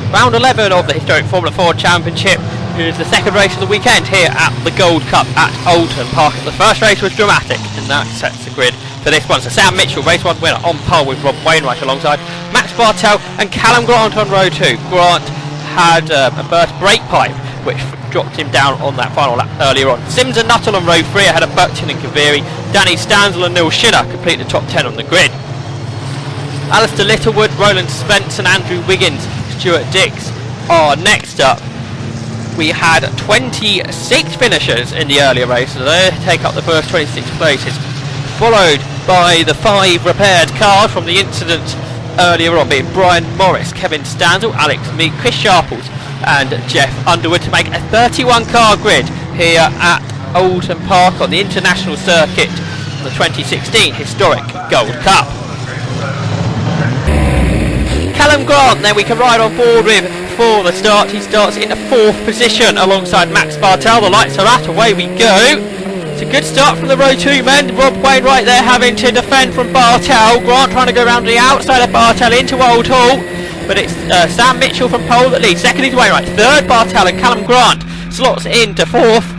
Round 11 of the historic Formula 4 Championship. It is the second race of the weekend here at the Gold Cup at Oulton Park. The first race was dramatic, and that sets the grid for this one. So Sam Mitchell, race 1 winner, on pole with Rob Wainwright alongside Max Bartel and Callum Grant on row 2. Grant had a burst brake pipe, which dropped him down on that final lap earlier on. Sims and Nuttall on row 3 ahead of Burton and Kaviri. Danny Stanzel and Neil Schiller complete the top 10 on the grid. Alistair Littlewood, Roland Svensson, Andrew Wiggins, Stuart Dix are next up. We had 26 finishers in the earlier race, so they take up the first 26 places, followed by the 5 repaired cars from the incident earlier on, being Brian Morris, Kevin Stanzel, Alex Meek, Chris Sharples and Jeff Underwood, to make a 31 car grid here at Oulton Park on the international circuit for the 2016 historic Gold Cup. Callum Grant then we can ride on board with for the start. He starts in 4th position alongside Max Bartel. The lights are at, away we go. It's a good start from the row 2 men. Rob Wainwright there having to defend from Bartel. Grant trying to go around the outside of Bartel into Old Hall, but it's Sam Mitchell from pole that leads. Second is Wainwright, third Bartel, and Callum Grant slots into 4th.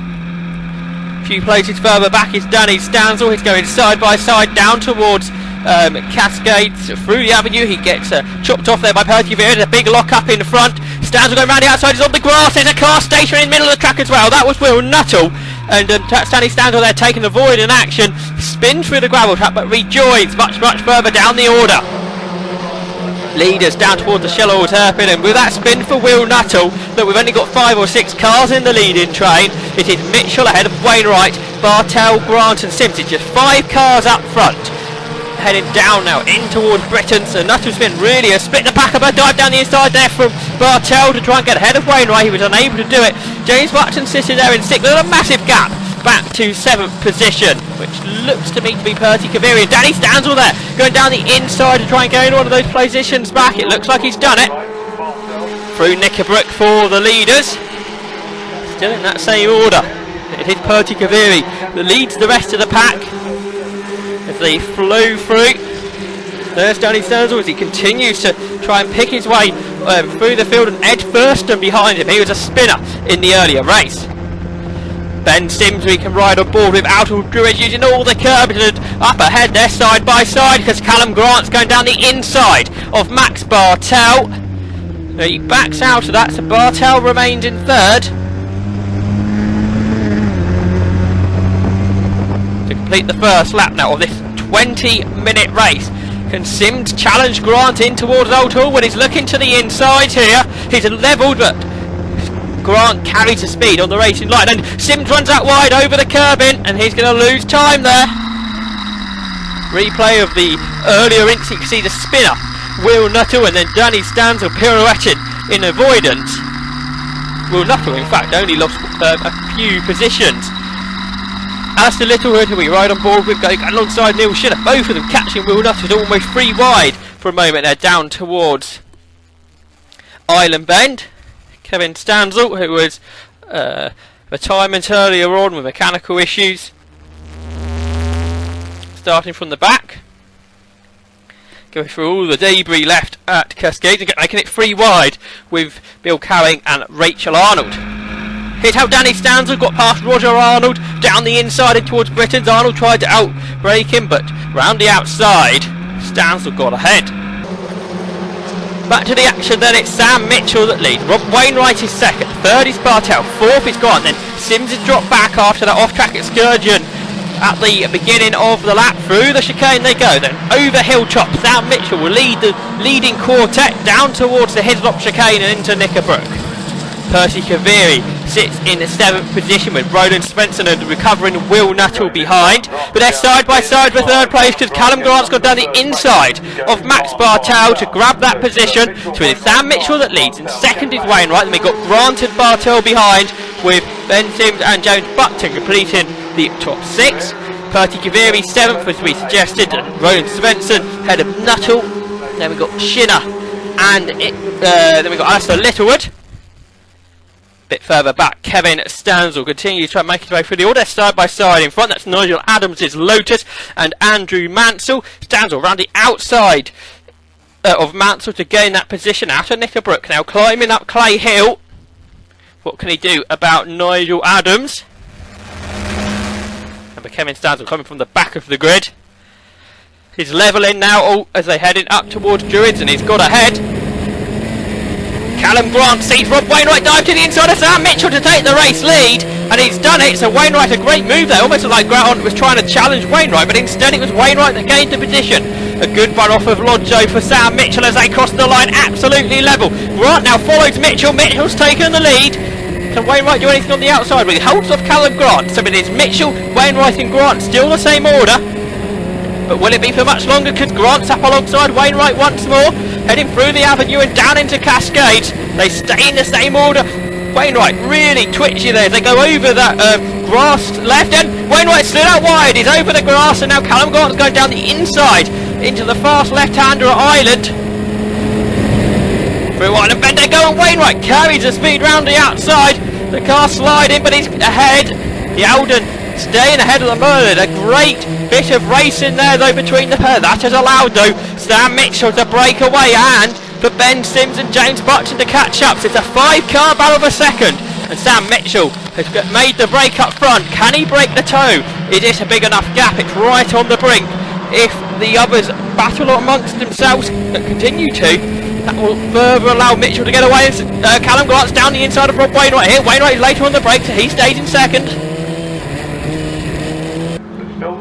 A few places further back is Danny Stanzel. He's going side by side down towards Cascades through the avenue. He gets chopped off there by Perseverance. A big lock up in front. Stanzel going round the outside. He's on the grass. There's a car stationary in the middle of the track as well. That was Will Nuttall. And Danny Stanzel there taking the void in action. Spins through the gravel trap but rejoins much further down the order. Leaders down towards the Shell Oil hairpin, and with that spin for Will Nuttall, that we've only got 5 or 6 cars in the leading train. It is Mitchell ahead of Wainwright, Bartel, Grant and Sims. It's just 5 cars up front. Heading down now in towards Britain, so Nuttall's been really a split the pack up, a dive down the inside there from Bartel to try and get ahead of Wainwright. He was unable to do it. James Watson sitting there in 6th with a massive gap back to 7th position, which looks to me to be Percy Kaviri. And Danny Stanzel there going down the inside to try and gain one of those positions back. It looks like he's done it. Through Knickerbrook for the leaders, still in that same order. It is Percy Kaviri that leads the rest of the pack as they flow through. There's Danny Stanzel as he continues to try and pick his way through the field, and Ed Thurston behind him. He was a spinner in the earlier race. Ben Sims we can ride on board with out of Druid using all the curbs, and up ahead there side by side because Callum Grant's going down the inside of Max Bartel. He backs out of that, so Bartel remains in 3rd. To complete the first lap now of this 20-minute race. Can Sims challenge Grant in towards Old Hall when he's looking to the inside here? He's levelled, but Grant carries the speed on the racing line, and Sims runs out wide over the curbing, and he's going to lose time there. Replay of the earlier incident. You can see the spinner Will Nuttall and then Danny Stanzel pirouetted in avoidance. Will Nuttall in fact only lost a few positions. Alistair Littlewood, who we ride on board with, going alongside Neil Schiller, both of them catching Will Nuttall almost 3 wide for a moment there down towards Island Bend. Kevin Stanzel, who was retirement earlier on with mechanical issues, starting from the back, going through all the debris left at Cascades and making it 3 wide with Bill Cowing and Rachel Arnold. Here's how Danny Stanzel got past Roger Arnold down the inside and towards Britons. Arnold tried to outbrake him, but round the outside Stanzel got ahead. Back to the action then, it's Sam Mitchell that leads. Rob Wainwright is 2nd, 3rd is Bartel, 4th is Grant, then Sims has dropped back after that off-track excursion at the beginning of the lap. Through the chicane they go, then over hill chop. Sam Mitchell will lead the leading quartet down towards the Hislop chicane and into Knickerbrook. Percy Kaviri sits in the 7th position with Roland Svensson and recovering Will Nuttall behind. But they're side by side for 3rd place because Callum Grant's gone down the inside of Max Bartel to grab that position. So it's Sam Mitchell that leads, and 2nd is Wainwright. Then we've got Grant and Bartel behind, with Ben Sims and James Buckton completing the top 6. Percy Kaviri 7th, as we suggested, and Roland Svensson ahead of Nuttall. Then we've got Schiller and then we've got Alistair Littlewood. Bit further back, Kevin Stanzel continues to try and make his way through the order side by side. In front, that's Nigel Adams' Lotus and Andrew Mansell. Stanzel round the outside of Mansell to gain that position out of Knickerbrook. Now climbing up Clay Hill. What can he do about Nigel Adams? And Kevin Stansel coming from the back of the grid. He's levelling now as they heading up towards Druids, and he's got ahead. Callum Grant sees Rob Wainwright dive to the inside of Sam Mitchell to take the race lead, and he's done it. So Wainwright, a great move there, almost like Grant was trying to challenge Wainwright, but instead it was Wainwright that gained the position. A good run off of Lodjo for Sam Mitchell as they cross the line, absolutely level. Grant now follows Mitchell. Mitchell's taken the lead. Can Wainwright do anything on the outside? Well, he holds off Callum Grant, so it is Mitchell, Wainwright and Grant, still the same order. But will it be for much longer? Because Grant's up alongside Wainwright once more, heading through the avenue and down into Cascades. They stay in the same order. Wainwright really twitchy there as they go over that grass left end. Wainwright slid out wide, he's over the grass, and now Callum Grant's going down the inside into the fast left-hander at Island. Through Island Bend they go, and Wainwright carries the speed round the outside. The car sliding, but he's ahead. The Oulton staying ahead of the Merlin. A great bit of racing there though between the pair. That has allowed though Sam Mitchell to break away, and for Ben Sims and James Button to catch up. So it's a 5-car battle of a second, and Sam Mitchell has made the break up front. Can he break the toe? Is it a big enough gap? It's right on the brink. If the others battle amongst themselves and continue to, that will further allow Mitchell to get away. Callum Grant's down the inside of Rob Wainwright here. Wainwright is later on the break, so he stays in second.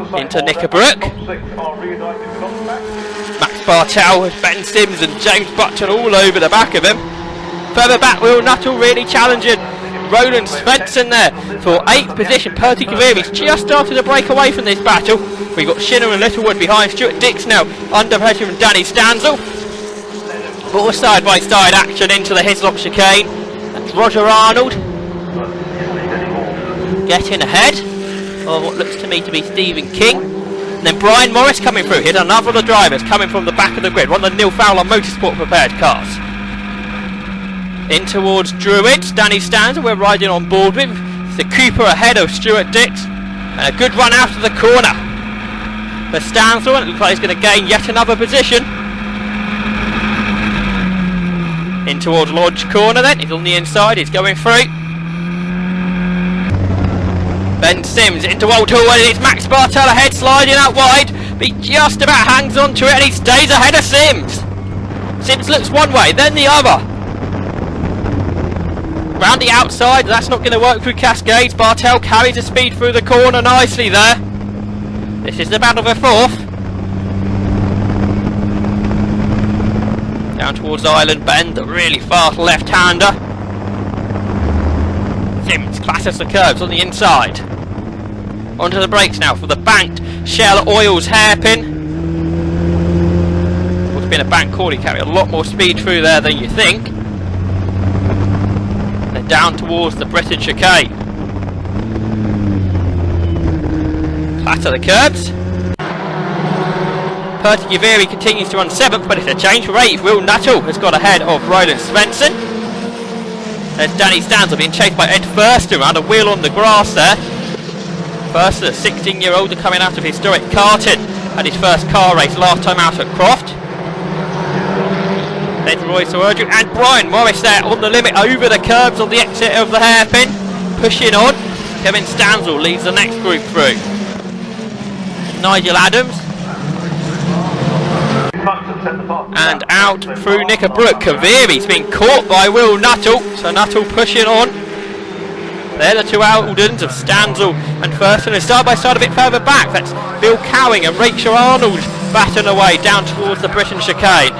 Into Knickerbrook. Max Bartel with Ben Sims and James Button all over the back of him. Further back, Will Nuttall really challenging Roland Svensson there for 8th position. Percy Kaviri's just started to break away from this battle. We've got Shinner and Littlewood behind. Stuart Dix now under pressure from Danny Stansel. More side-by-side action into the Hislop chicane. That's Roger Arnold getting ahead of what looks to me to be Stephen King. And then Brian Morris coming through. Here's another of the drivers coming from the back of the grid. One of the Neil Fowler Motorsport prepared cars. In towards Druids, Danny Stanza we're riding on board with. The Cooper ahead of Stuart Dix. And a good run out of the corner for Stanza, and it looks like he's going to gain yet another position. In towards Lodge Corner then, he's on the inside, he's going through. Ben Sims into Oulton, and it's Max Bartel ahead, sliding out wide, but he just about hangs on to it and he stays ahead of Sims. Sims looks one way, then the other. Round the outside, that's not going to work through Cascades. Bartel carries the speed through the corner nicely there. This is the battle for 4th. Down towards Island Bend, the really fast left-hander. Sims clashes the curves on the inside. Onto the brakes now for the banked Shell Oils hairpin. Would have been a bank call, he carried a lot more speed through there than you think. Then down towards the Britain chicane. Clatter the curbs. Pertigiveri continues to run 7th, but it's a change for 8th. Will Nuttall has got ahead of Roland Svensson. There's Danny Stanza being chased by Ed Furster around a wheel on the grass there. Furster, a 16-year-old coming out of historic karting. Had his first car race last time out at Croft. There's Roy Sawerju and Brian Morris there on the limit over the curbs on the exit of the hairpin. Pushing on. Kevin Stansel leads the next group through. Nigel Adams. And out through Knickerbrook. Kaviri's been caught by Will Nuttall, so Nuttall pushing on. They're the two Aldens of Stansel and Thurston, and side by side a bit further back. That's Bill Cowing and Rachel Arnold batting away down towards the Britain chicane.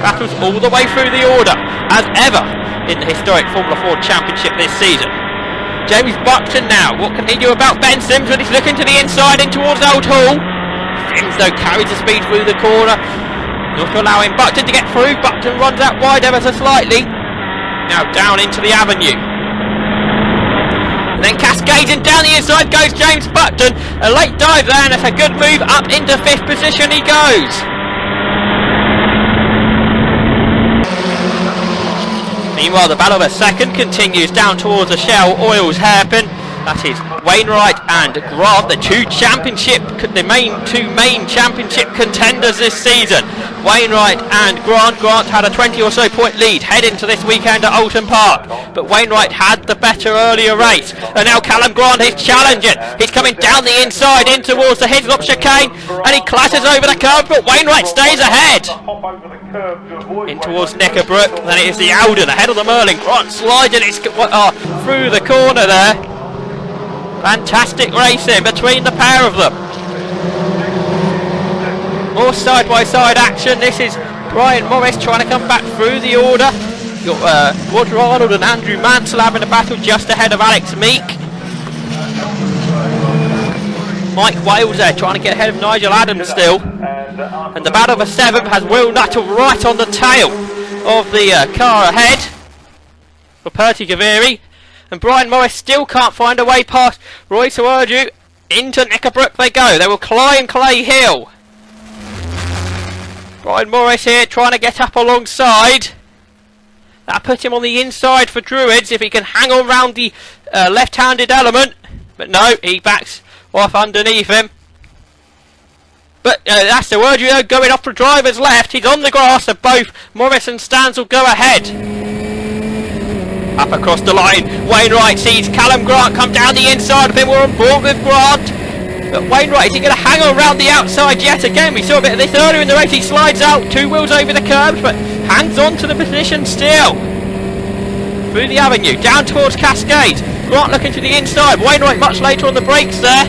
Battles all the way through the order, as ever in the historic Formula 4 Championship this season. James Buckton now, what can he do about Ben Sims when he's looking to the inside in towards Old Hall? Sims though carries the speed through the corner, not allowing Buckton to get through. Buckton runs out wide ever so slightly. Now down into the avenue. And then cascading down the inside goes James Buckton. A late dive there, and it's a good move. Up into 5th position he goes. Meanwhile, the battle of a second continues down towards the Shell Oils hairpin. That is Wainwright and Grant, the two main championship contenders this season. Wainwright and Grant. Grant had a 20 or so point lead head into this weekend at Oulton Park, but Wainwright had the better earlier race. And now Callum Grant is challenging. He's coming down the inside in towards the Hislop chicane, and he clatters over the curb, but Wainwright stays ahead. In towards Knickerbrook, then it is the Oulton ahead of the Merlin. Grant sliding it through the corner there. Fantastic racing between the pair of them. More side-by-side action. This is Brian Morris trying to come back through the order. You've got Roger Arnold and Andrew Mansell having a battle just ahead of Alex Meek. Mike Wales there trying to get ahead of Nigel Adams still. And the battle for 7th has Will Nuttall right on the tail of the car ahead for Perty Gaviri. And Brian Morris still can't find a way past Roy Sawardu. Into Knickerbrook they go. They will climb Clay Hill. Brian Morris here trying to get up alongside. That'll put him on the inside for Druids if he can hang on round the left-handed element. But no, he backs off underneath him. But that's the word, going off for driver's left. He's on the grass, so both Morris and Stans will go ahead. Up across the line, Wainwright sees Callum Grant come down the inside of him. We're on board with Grant. But Wainwright, is he going to hang on around the outside yet again? We saw a bit of this earlier in the race. He slides out, 2 wheels over the curbs, but hangs on to the position still. Through the avenue, down towards Cascade. Grant looking to the inside. Wainwright much later on the brakes there.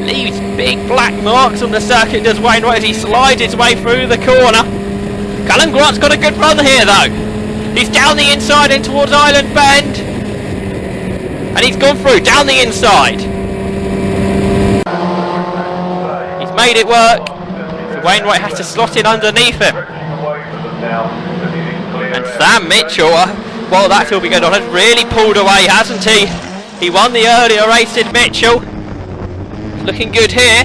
Leaves big black marks on the circuit, does Wainwright, as he slides his way through the corner. Callum Grant's got a good run here though. He's down the inside in towards Island Bend. And he's gone through, down the inside. He's made it work. So Wainwright has to slot in underneath him. And Sam Mitchell, well, that's all be going on, has really pulled away, hasn't he? He won the earlier race, did Mitchell. Looking good here.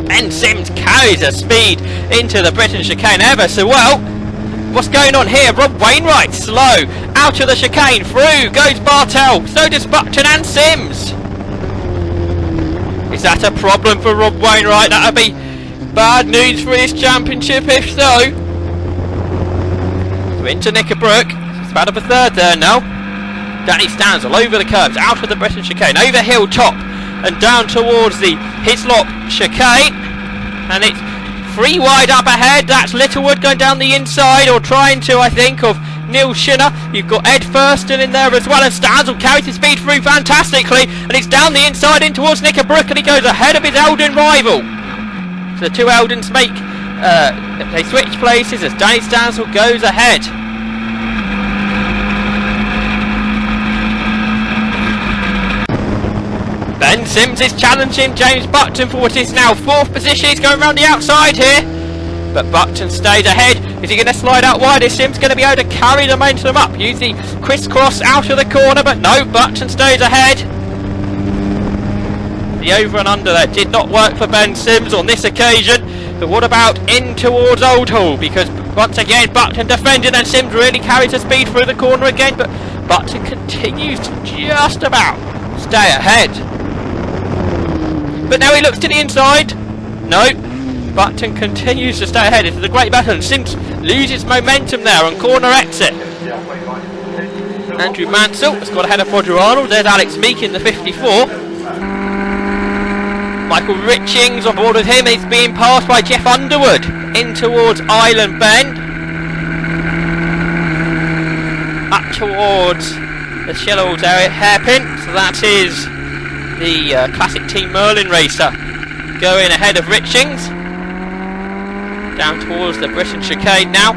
Ben Sims carries a speed into the Britain chicane ever so well. What's going on here? Rob Wainwright slow out of the chicane, through goes Bartel, so does Buckton and Sims. Is that a problem for Rob Wainwright? That would be bad news for his championship if so. So into Knickerbrook, it's about up a third there now. Danny Stans all over the curbs, out of the Britain chicane, over Hilltop and down towards the Hislop chicane, and it's 3 wide up ahead. That's Littlewood going down the inside, or trying to, I think, of Neil Shinner. You've got Ed Thurston in there as well, and Stans will carry his speed through fantastically, and it's down the inside in towards Knickerbrook, and he goes ahead of his Eldon rival. So the two Eldons they switch places as Danny Stansel goes ahead. Ben Sims is challenging James Buckton for what is now 4th position. He's going around the outside here, but Buckton stays ahead. Is he going to slide out wide? Is Sims going to be able to carry the momentum up? Use the crisscross out of the corner, but no, Buckton stays ahead. The over and under there did not work for Ben Sims on this occasion. But what about in towards Oldhall? Because once again Buckton defending, and Sims really carries the speed through the corner again, but Buckton continues to just about stay ahead. But now he looks to the inside. No, Buckton continues to stay ahead. This is a great battle, and Sims loses momentum there on corner exit. Andrew Mansell has got ahead of Roger Arnold. There's Alex Meek in the 54. Michael Richings on board with him. He's being passed by Jeff Underwood in towards Island Bend. Up towards the Shellals area hairpin. So that is the classic Team Merlin racer going ahead of Richings. Down towards the Britain chicane now.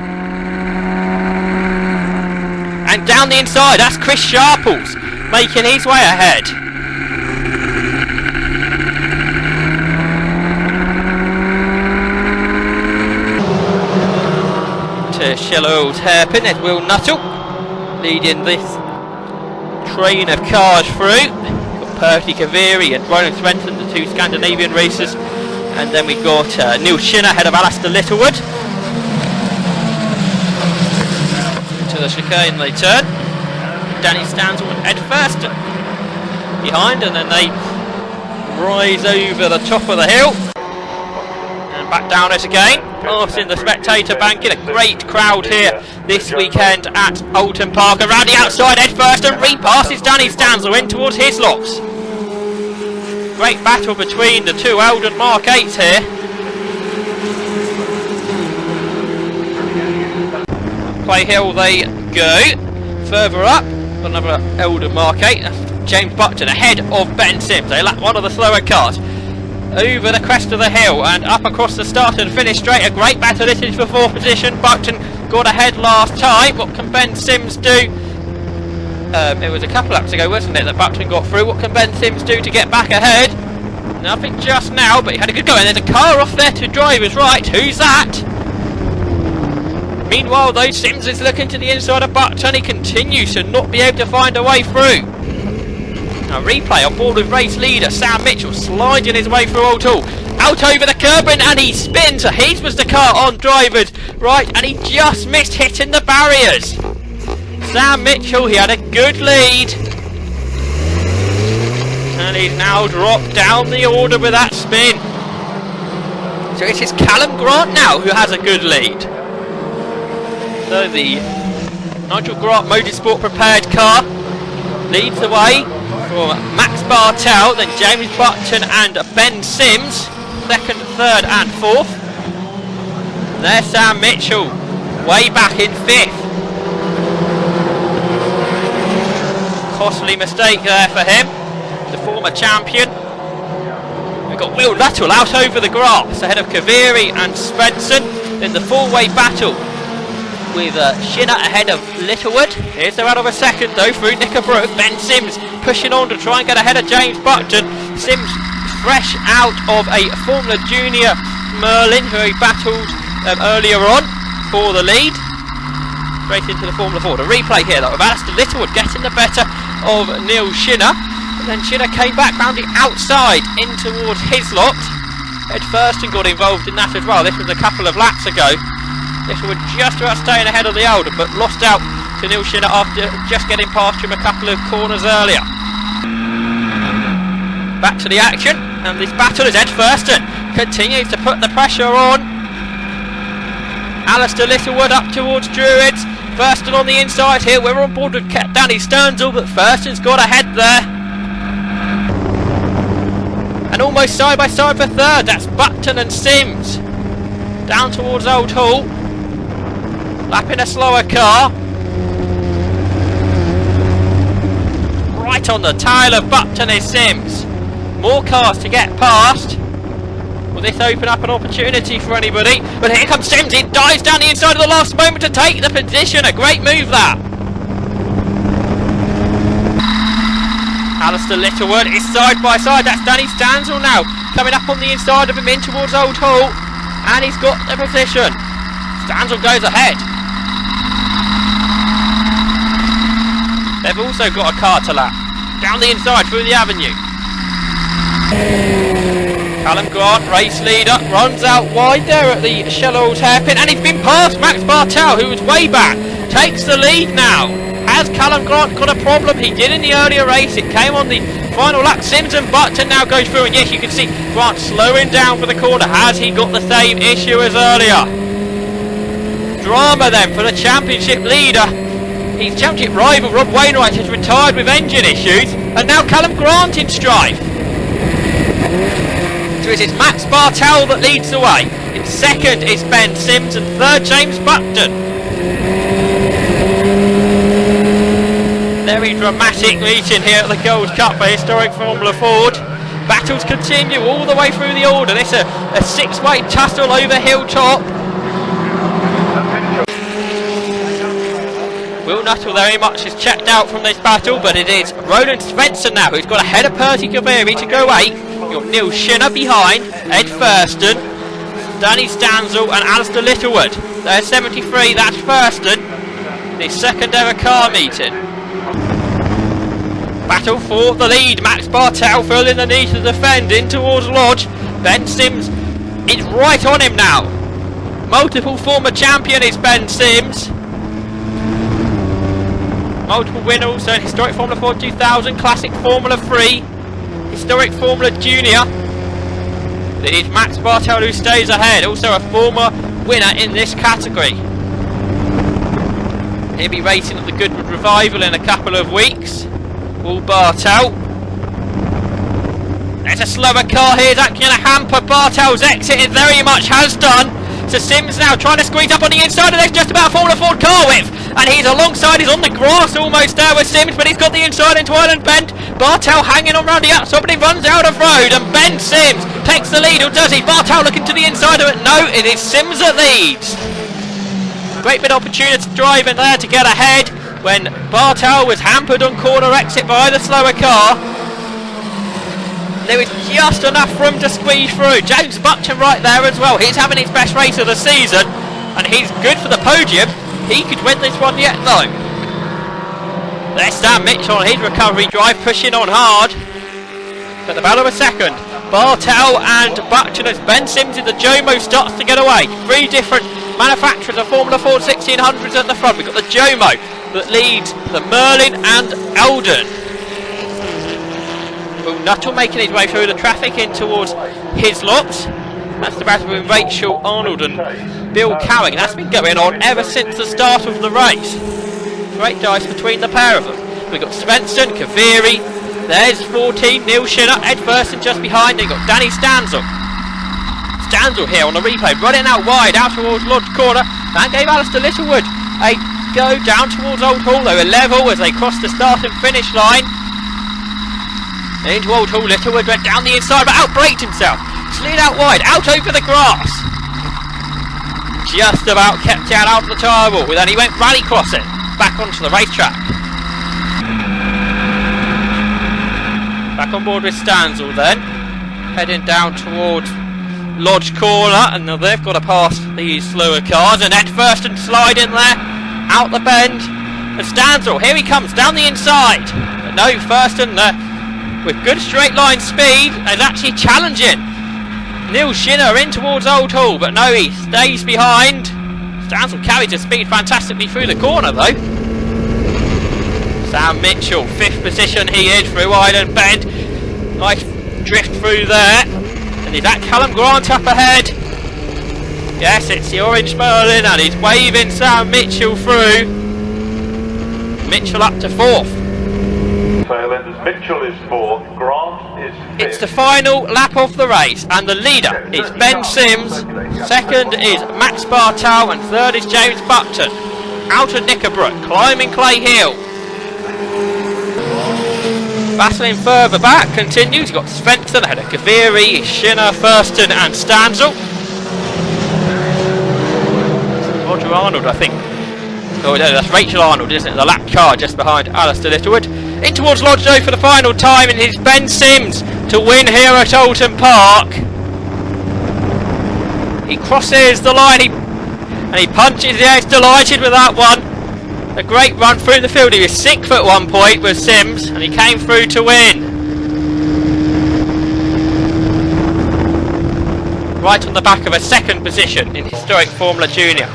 And down the inside, that's Chris Sharples making his way ahead. To Shellow's hairpin, there's Will Nuttall leading this train of cars through. Percy Kaviri and Ronan Svensson, the two Scandinavian racers, and then we got Neil Shinner ahead of Alistair Littlewood. To the chicane they turn. Danny Stansel and Ed Thurston behind, and then they rise over the top of the hill and back down it again, passing the spectator bank. In a great crowd here this weekend at Oulton Park. Around the outside, head first and repasses Danny Stanzel in towards Hislop's. Great battle between the two Eldon Mark 8s here. Play hill they go. Further up, another Eldon Mark 8. That's James Buckton ahead of Ben Sims. They lap one of the slower cars. Over the crest of the hill and up across the start and finish straight. A great battle this is for 4th position. Buckton got ahead last time. What can Ben Sims do? It was a couple laps ago, wasn't it, that Buckton got through. What can Ben Sims do to get back ahead? Nothing just now, but he had a good go. And there's a car off there to driver's right. Who's that? Meanwhile, though, Sims is looking to the inside of Buckton. He continues to not be able to find a way through. A replay on board with race leader Sam Mitchell sliding his way through Oulton. Out over the curb and he spins. His was the car on driver's right and he just missed hitting the barriers. Sam Mitchell, he had a good lead. And he's now dropped down the order with that spin. So it is Callum Grant now who has a good lead. So the Nigel Grant Motorsport prepared car leads the way for Max Bartel, then James Buckton and Ben Sims, 2nd, 3rd and 4th. There's Sam Mitchell, way back in 5th. Costly mistake there for him, the former champion. We've got Will Nuttall out over the grass ahead of Kaviri and Svensson in the 4-way battle, with Shinner ahead of Littlewood. Here's the run of a second though through Knickerbrook. Ben Sims pushing on to try and get ahead of James Buckton. Sims fresh out of a Formula Junior Merlin who he battled earlier on for the lead. Straight into the Formula 4. The replay here though of Alistair Littlewood getting the better of Neil Shinner. And then Shinner came back round the outside in towards Hislop. Head first and got involved in that as well. This was a couple of laps ago. Littlewood just about staying ahead of the Eldon, but lost out to Neil Shinner after just getting past him a couple of corners earlier. Back to the action, and this battle is Ed Thurston continues to put the pressure on. Alistair Littlewood up towards Druids. Thurston on the inside here. We're on board with Danny Stanzel, but Thurston's got ahead there. And almost side by side for 3rd. That's Buckton and Sims. Down towards Old Hall. Lapping a slower car. Right on the tail of Buckton is Sims. More cars to get past. Will this open up an opportunity for anybody? But here comes Sims. He dives down the inside at the last moment to take the position. A great move that. Alistair Littlewood is side by side. That's Danny Stanzel now. Coming up on the inside of him in towards Old Hall. And he's got the position. Stanzel goes ahead. They've also got a car to lap. Down the inside through the avenue. Callum Grant, race leader, runs out wide there at the Shellows hairpin. And he's been past Max Bartel, who was way back. Takes the lead now. Has Callum Grant got a problem? He did in the earlier race. It came on the final lap. Sims and Buckton now goes through. And yes, you can see Grant slowing down for the corner. Has he got the same issue as earlier? Drama then for the championship leader. His championship rival Rob Wainwright has retired with engine issues, and now Callum Grant in strife. So it is Max Bartel that leads the way. In 2nd is Ben Sims and 3rd James Buckton. Very dramatic meeting here at the Gold Cup for historic Formula Ford. Battles continue all the way through the order. This is a 6-way tussle over Hilltop. Will Nuttall very much is checked out from this battle, but it is Roland Svensson now who's got ahead of Percy Kaviri to go 8th. You've got Neil Shinner behind, Ed Thurston, Danny Stanzel and Alistair Littlewood. There's 73, that's Thurston. His 2nd ever car meeting. Battle for the lead. Max Bartel filling the need to defend in towards Lodge. Ben Sims is right on him now. Multiple former champion is Ben Sims. multiple win also in historic Formula 4 2000, classic Formula 3, historic Formula Junior. It is Max Bartel who stays ahead, also a former winner in this category. He'll be racing at the Goodwood Revival in a couple of weeks. Will Bartel. There's a slower car here, that's going to hamper Bartel's exit, it very much has done. So Sims now trying to squeeze up on the inside, and there's just about Formula Ford car width. And he's alongside, he's on the grass almost there with Sims, but he's got the inside into Island Bend. Bartel hanging on round the outside, but he runs out of road, and Ben Sims takes the lead, or does he? Bartel looking to the inside of it, no, it is Sims that leads. Great bit of opportunity to drive in there to get ahead when Bartel was hampered on corner exit by the slower car. There was just enough room to squeeze through. James Buckton right there as well. He's having his best race of the season, and he's good for the podium. He could win this one yet though. There's Sam Mitchell on his recovery drive, pushing on hard. But the battle of a second. Bartel and Buckton as Ben Sims in the Jomo starts to get away. Three different manufacturers of Formula 4 1600s at the front. We've got the Jomo that leads the Merlin and Eldon. Will Nuttall making his way through the traffic in towards his lot. That's the battle between Rachel Arnold and Bill Cowing. That's been going on ever since the start of the race. Great dice between the pair of them. We've got Svensson, Kaviri, there's 14, Neil Shinner, Ed Thurston just behind. Then you've got Danny Stanzel. Stanzel here on the replay, running out wide, out towards Lodge Corner. That gave Alistair Littlewood a go down towards Old Hall. They were level as they crossed the start and finish line. Into Old Hall, Littlewood went down the inside but outbraked himself. Slid out wide, out over the grass. Just about kept it out of the tyre wall, then he went rally crossing back onto the racetrack. Back on board with Stanzel then, heading down towards Lodge Corner, and now they've got to pass these slower cars, and Ed Thurston sliding there, out the bend, and Stanzel, here he comes, down the inside, but no, Thurston with good straight line speed is actually challenging Neil Shinner in towards Old Hall, but no, he stays behind. Stanzel carries his speed fantastically through the corner though. Sam Mitchell, 5th position he is through Island Bend. Nice drift through there. And is that Callum Grant up ahead? Yes, it's the Orange Merlin, and he's waving Sam Mitchell through. Mitchell up to 4th. Tail end as Mitchell is 4th, Grant is 5th. It's the final lap of the race, and the leader is Ben Sims, 2nd is Max Bartel, and 3rd is James Buckton. Out of Knickerbrook, climbing Clay Hill. Battling further back continues. You've got Svensson ahead of Kaviri, Shinner, Thurston, and Stanzel. Roger Arnold, I think. Oh, no, that's Rachel Arnold, isn't it? The lap car just behind Alistair Littlewood. In towards Lodge for the final time, and it's Ben Sims to win here at Oulton Park. He crosses the line, and he punches the air. He's delighted with that one. A great run through the field. He was 6th at one point with Sims, and he came through to win. Right on the back of a 2nd position in historic Formula Junior.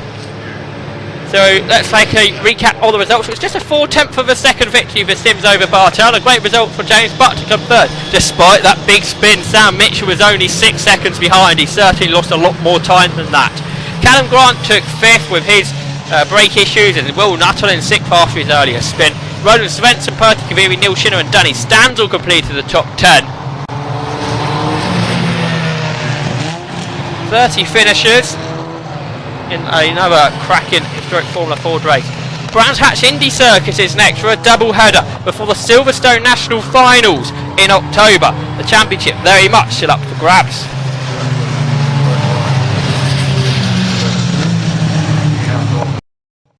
So let's take a recap of the results. It was just a 4/10 of a second victory for Sims over Bartel. A great result for James Buckton to come 3rd. Despite that big spin, Sam Mitchell was only 6 seconds behind. He certainly lost a lot more time than that. Callum Grant took 5th with his brake issues, and Will Nuttall in 6th after his earlier spin. Roland Svensson, Perty Kaviri, Neil Shinner and Danny Stanzel completed the top 10. 30 finishers in another cracking historic Formula Ford race. Brands Hatch Indy Circus is next for a double header before the Silverstone National Finals in October. The championship very much still up for grabs.